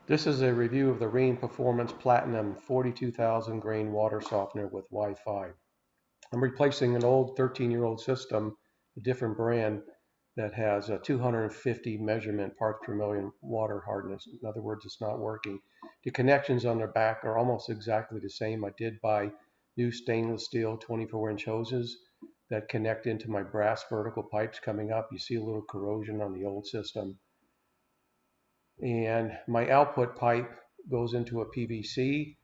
This is a review of the Rheem Performance Platinum 42,000 grain water softener with Wi-Fi. I'm replacing an old 13-year-old system, a different brand that has a 250 measurement parts per million water hardness. In other words, it's not working. The connections on the back are almost exactly the same. I did buy new stainless steel 24-inch hoses that connect into my brass vertical pipes coming up. You see a little corrosion on the old system. And my output pipe goes into a PVC.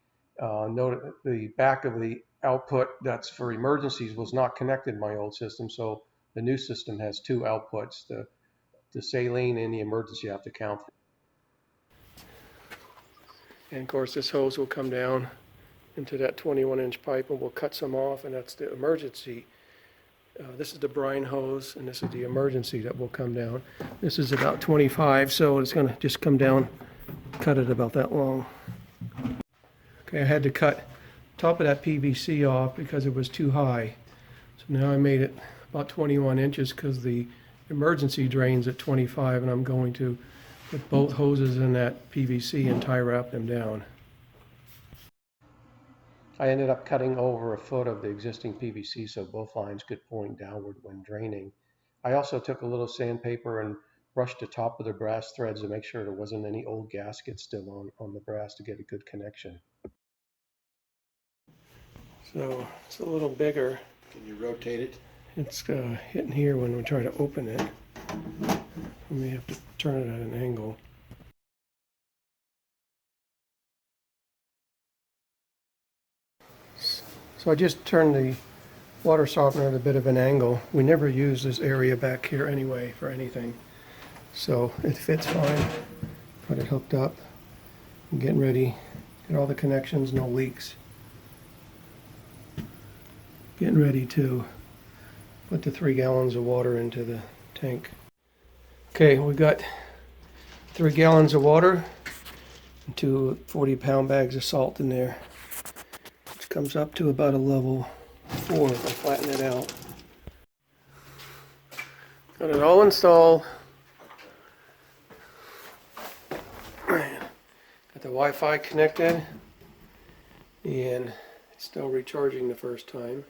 Note the back of the output that's for emergencies was not connected in my old system, so the new system has two outputs, the saline and the emergency you have to count for. And of course this hose will come down into that 21-inch pipe and we'll cut some off, and that's the emergency. This is the brine hose, and this is the emergency that will come down. This is about 25, so it's going to just come down, cut it about that long. Okay, I had to cut top of that PVC off because it was too high. So now I made it about 21 inches because the emergency drains at 25, and I'm going to put both hoses in that PVC and tie wrap them down. I ended up cutting over a foot of the existing PVC so both lines could point downward when draining. I also took a little sandpaper and brushed the top of the brass threads to make sure there wasn't any old gaskets still on the brass to get a good connection. So it's a little bigger. Can you rotate it? It's hitting here when we try to open it. We may have to turn it at an angle. So I just turned the water softener at a bit of an angle. We never use this area back here anyway for anything. So it fits fine. Got it hooked up. I'm getting ready. Get all the connections, no leaks. Getting ready to put the 3 gallons of water into the tank. Okay, we got 3 gallons of water and 2 40-pound bags of salt in there. Comes up to about a level 4 if I flatten it out. Got it all installed. Got the Wi-Fi connected, and it's still recharging the first time.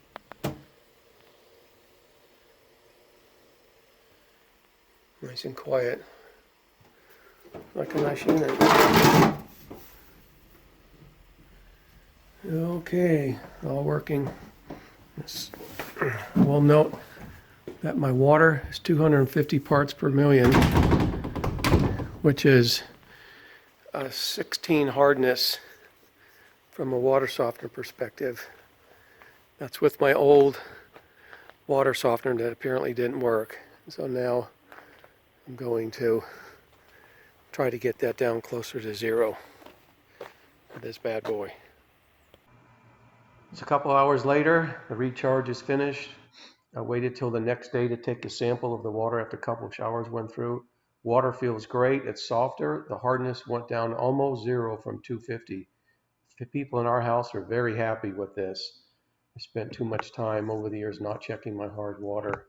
Nice and quiet, like a nice unit. Okay, all working. We'll note that my water is 250 parts per million, which is a 16 hardness from a water softener perspective. That's with my old water softener that apparently didn't work. So now I'm going to try to get that down closer to 0 with this bad boy. It's a couple hours later, the recharge is finished. I waited till the next day to take a sample of the water after a couple of showers went through. Water feels great, it's softer. The hardness went down almost 0 from 250. The people in our house are very happy with this. I spent too much time over the years not checking my hard water.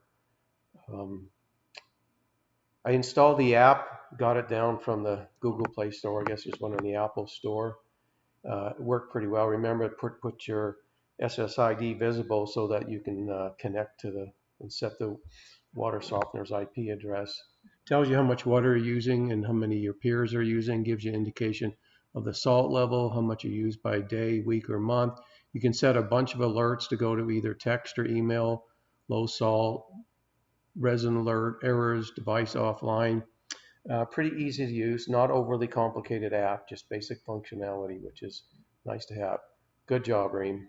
I installed the app, got it down from the Google Play Store. I guess there's one in the Apple Store. It worked pretty well. Remember, put your SSID visible so that you can connect to and set the water softener's IP address. Tells you how much water you're using and how many your peers are using. Gives you an indication of the salt level, how much you use by day, week, or month. You can set a bunch of alerts to go to either text or email, low salt, resin alert, errors, device offline. Pretty easy to use, not overly complicated app, just basic functionality, which is nice to have. Good job, Rheem.